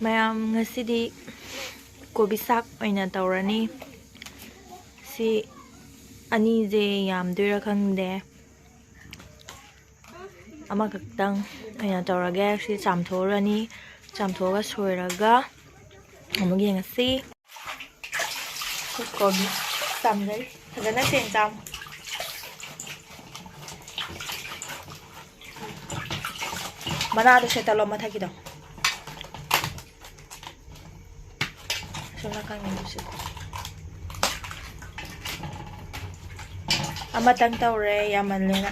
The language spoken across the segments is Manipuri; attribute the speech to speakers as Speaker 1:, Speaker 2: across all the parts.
Speaker 1: ꯃꯌꯥꯝ ꯉꯁꯤꯗꯤ ꯀꯣꯕꯤ ꯁꯥꯛ ꯑꯣꯏꯅ ꯇꯧꯔꯅꯤ ꯁꯤ ꯑꯅꯤꯁꯦ ꯌꯥꯝꯗꯣꯏꯔꯥ ꯈꯪꯗꯦ ꯑꯃꯈꯛꯇꯪ ꯑꯣꯏꯅ ꯇꯧꯔꯒꯦ ꯁꯤ ꯆꯥꯝꯊꯣꯛꯎꯔꯅꯤ ꯆꯥꯝꯊꯣꯛꯑꯒ ꯁꯣꯏꯔꯒ ꯑꯃꯨꯛ ꯌꯦꯡꯉꯁꯤ ꯀꯣꯕꯤ ꯆꯥꯝꯖꯩ ꯐꯖꯅ ꯁꯦꯡ ꯆꯥꯝ ꯃꯅꯥꯗꯣ ꯁꯦꯠꯇꯠꯂꯣ ꯃꯊꯛꯀꯤꯗꯣ ꯁꯣꯝ ꯅꯥꯀꯟꯒꯤꯗꯨꯁꯨ ꯑꯃꯇꯪ ꯇꯧꯔꯦ ꯌꯥꯝꯃꯜꯂꯦꯅ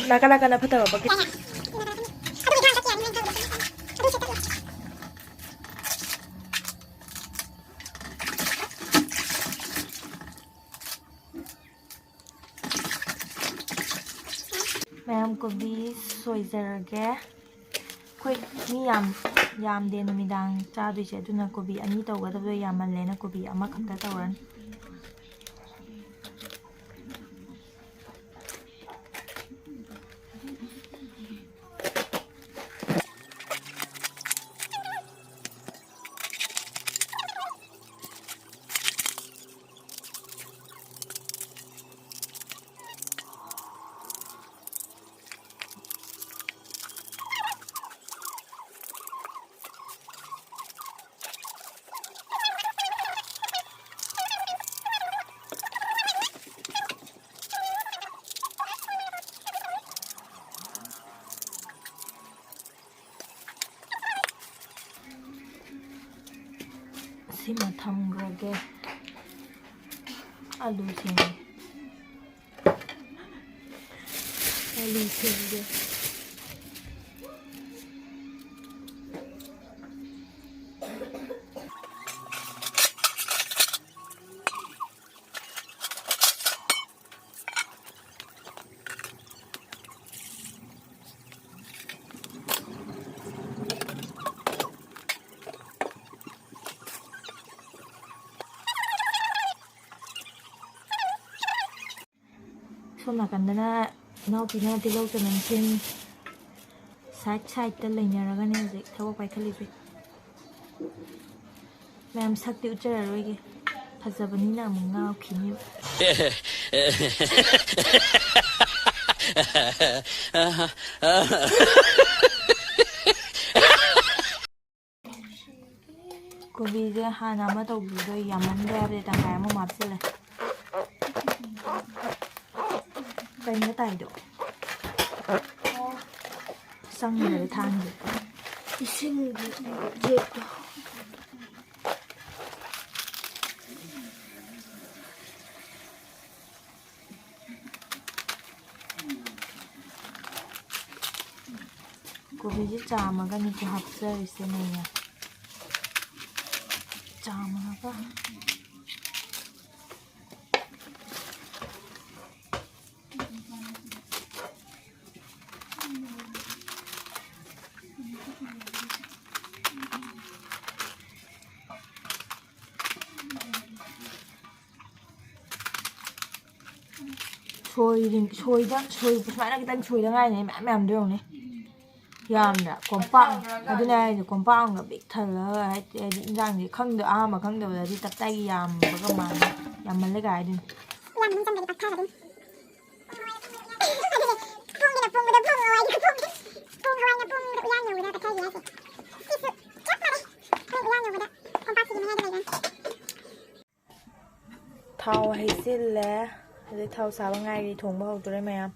Speaker 1: 나가나 붙어봐 먹겠 ꯃꯌꯥꯝ ꯀꯣꯕꯤ ꯁꯣꯏꯖꯔꯒꯦ ꯑꯩꯈꯣꯏ ꯃꯤ ꯌꯥꯝꯗꯦ ꯅꯨꯃꯤꯗꯥꯡ ꯆꯥꯗꯣꯏꯁꯦ ꯑꯗꯨꯅ ꯀꯣꯕꯤ ꯑꯅꯤ ꯇꯧꯒꯗꯕꯗꯣ ꯌꯥꯝꯃꯜꯂꯦꯅ ꯀꯣꯕꯤ ꯑꯃꯈꯛꯇ ꯇꯧꯔꯅꯤ ꯁꯤꯃ ꯊꯝꯈ꯭ꯔꯒꯦ ꯑꯂꯨ ꯁꯦꯝꯒꯦ ꯁꯣꯝ ꯅꯥꯀꯟꯗꯅ ꯏꯅꯥꯎꯄꯤꯅ ꯇꯤꯜꯍꯧ ꯆꯅꯝ ꯁꯦꯝꯃꯤ ꯁꯥꯏꯗꯇ ꯂꯩꯅꯔꯒꯅꯦ ꯍꯧꯖꯤꯛ ꯊꯕꯛ ꯄꯥꯏꯈꯠꯂꯤꯁꯦ ꯃꯌꯥꯝ ꯁꯛꯇꯤ ꯎꯠꯆꯔꯔꯣꯏꯒꯦ ꯐꯖꯕꯅꯤꯅ ꯑꯃꯨꯛ ꯉꯥꯎꯈꯤꯅꯦꯕ ꯀꯣꯕꯤꯁꯦ ꯍꯥꯟꯅ ꯑꯃ ꯇꯧꯕꯤꯗꯣ ꯌꯥꯝꯃꯟꯈ꯭ꯔꯦ ꯍꯥꯏꯕꯗꯤ ꯇꯪꯈꯥꯏ ꯑꯃ ꯍꯥꯞꯆꯤꯜꯂꯦ ꯀꯩꯅꯣ ꯇꯥꯏꯗꯣ ꯆꯪꯗꯔꯦ ꯊꯥꯡꯁꯦ ꯏꯁꯤꯡꯒꯤ ꯖꯦꯠꯇꯣ ꯀꯣꯕꯤꯁꯦ ꯆꯥꯝꯃꯒꯅꯤꯀꯣ ꯍꯥꯞꯆꯔꯤꯁꯦ ꯃꯩꯅ ꯆꯥꯝꯃꯒ ꯁꯨꯃꯥꯏꯅ ꯈꯤꯇꯪ ꯁꯣꯏꯗ ꯉꯥꯏꯅꯦ ꯃꯌꯥꯝ ꯌꯧꯅꯤ ꯌꯥꯝꯅ ꯀꯣꯝꯄꯥꯛ ꯑꯗꯨꯅ ꯍꯥꯏꯁꯦ ꯀꯣꯝꯄꯥꯛ ꯑꯃꯒ ꯄꯤꯛ ꯊꯜꯂꯒ ꯍꯥꯏꯗꯤ ꯏꯟꯖꯥꯡꯁꯦ ꯑꯍꯥꯟꯕ ꯈꯪꯗꯕꯗꯗꯤ ꯇꯞꯇꯥꯏꯒꯤ ꯌꯥꯝꯕꯒ ꯃꯥꯜꯂꯦ ꯌꯥꯝꯃꯜꯂꯦ ꯀꯥꯏ ꯍꯥꯏꯗꯣꯏꯅꯤ ꯊꯥꯎ ꯍꯩꯖꯤꯜꯂꯦ ꯍꯧꯖꯤꯛ ꯊꯥꯎ ꯁꯥꯕ ꯉꯥꯏꯔꯤ ꯊꯣꯡꯕ ꯍꯧꯗꯣꯔꯦ ꯃꯌꯥꯝ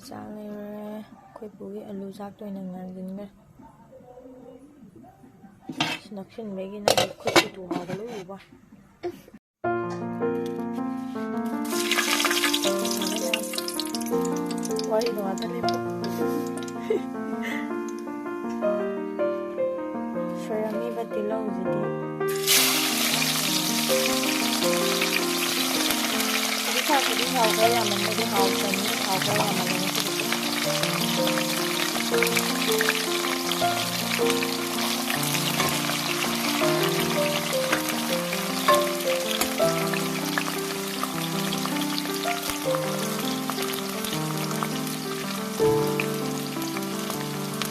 Speaker 1: ꯆꯥꯛ ꯂꯩꯔꯦ ꯑꯩꯈꯣꯏ ꯄꯨꯒꯤ ꯑꯂꯨ ꯆꯥꯛꯇ ꯑꯣꯏꯅ ꯉꯥꯟꯁꯤꯟꯈ꯭ꯔꯦ ꯅꯛꯁꯤꯟꯕꯒꯤ ꯅꯪꯒꯤ ꯈꯨꯠꯀꯤ ꯇꯨꯍꯥꯎꯗ ꯂꯣꯏ ꯎꯕ ꯋꯥꯔꯤ ꯅꯨꯡꯉꯥꯏꯇ ꯂꯩꯕ ที่เขาก็ยามันไม่ได้เขาแต่นี้เขาก็ยามันเลย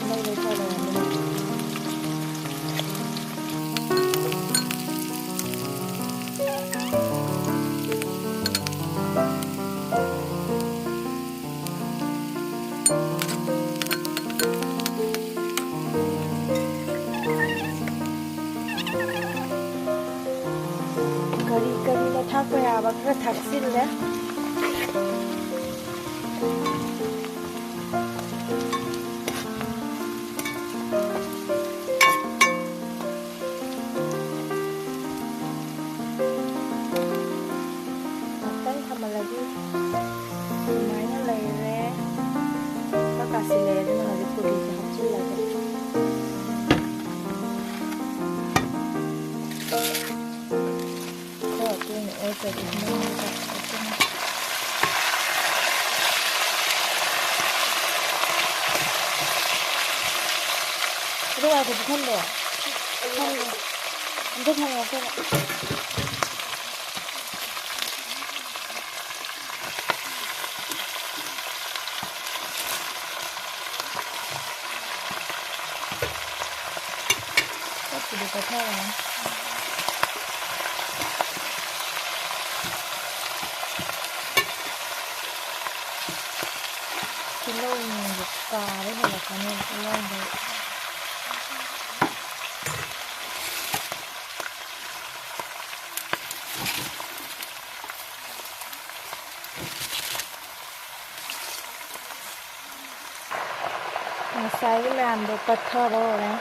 Speaker 1: ไม่ได้ใช่เลยไม่ได้กะลีทักไปอ่ะบางก็ทักสิ้นแล้วตั้งทำอะไรดิไม้อะไรแล้วก็กาสิเลด้วยนะลิปุรีจะทักชิ้นอะไรก็ตัวนี้จะดีมากค่ะเรื่องอะไรที่ท่านบอกท่านมันจะทำอะไรก็ได้ก็จะดูไปเท่าไหร่ที่โล่งหยุดตาได้เห็นหรอคะเนี่ยที่โล่งเลยसाइड में हम लोग पत्थर हो रहे हैं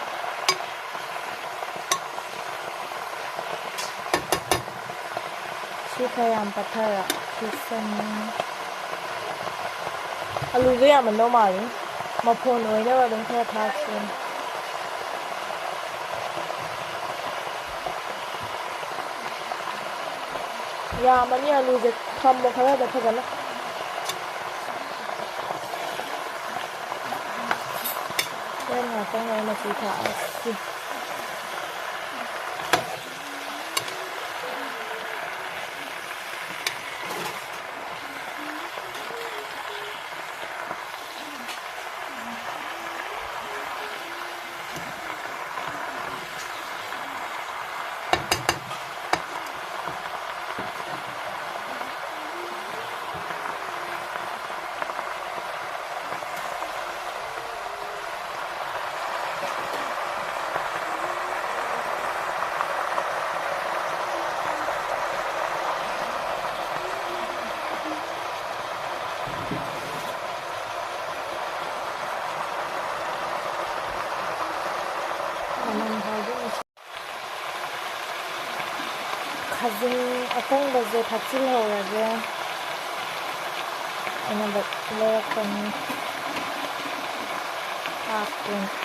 Speaker 1: शिखर हम पत्थर किसन अलूज़े हम लोग मारी मफोन वही ना वाले थे था किसन या मनी अलूज़े कम मुखरा देखो जलाต้องไงมาสีขาวสิ가진 어떤 것을 다치려고 이는 레어건 가끔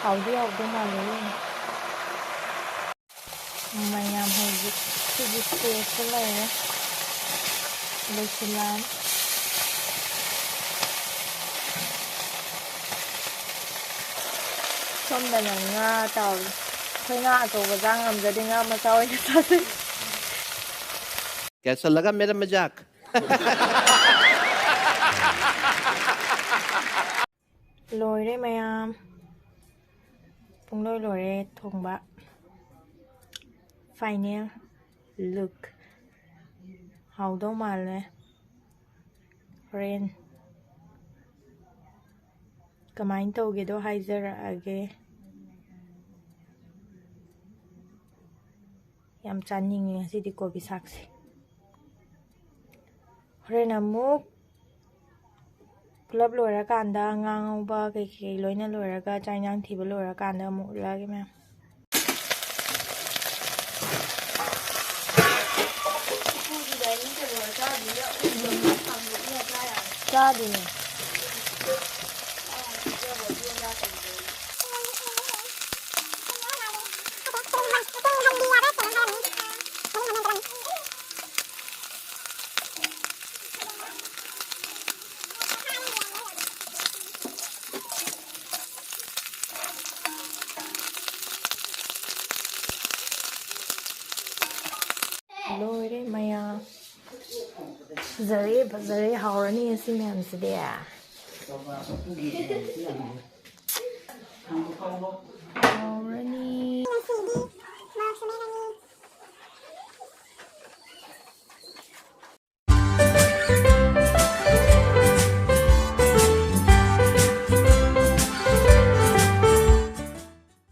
Speaker 1: 가우디 말로 마냥 하지 시지스에 설레요 레슬란 선배는 nga tàu thôi nga tàu và giang làm gia đình nga mà sao anh ta thế
Speaker 2: कैसा लगा मेरा मजाक
Speaker 1: lồi đấy mày phùng lôi lồi đấy thùng bạ final look hầu đâu mà lên rain ꯀꯃꯥꯏꯅ ꯇꯧꯒꯦꯗꯣ ꯍꯥꯏꯖꯔꯛꯑꯒꯦ ꯌꯥꯝ ꯆꯥꯅꯤꯡꯉꯦ ꯉꯁꯤꯗꯤ ꯀꯣꯕꯤ ꯁꯥꯛꯁꯦ ꯍꯣꯔꯦꯟ ꯑꯃꯨꯛ ꯄꯨꯂꯞ ꯂꯣꯏꯔꯀꯥꯟꯗ ꯉꯥ ꯉꯧꯕ ꯀꯩꯀꯩ ꯂꯣꯏꯅ ꯂꯣꯏꯔꯒ ꯆꯥꯛ ꯏꯟꯁꯥꯡ ꯊꯤꯕ ꯂꯣꯏꯔꯀꯥꯟꯗ ꯑꯃꯨꯛ ꯎꯠꯂꯛꯑꯒꯦ ꯃꯌꯥꯝ ꯆꯥꯗꯣꯏꯅꯦ ꯂꯣꯏꯔꯦ ꯃꯌꯥꯝ ꯐꯖꯔꯦ ꯐꯖꯔꯦ ꯍꯥꯎꯔꯅꯤ ꯉꯁꯤ ꯃꯌꯥꯝꯁꯤꯗꯤ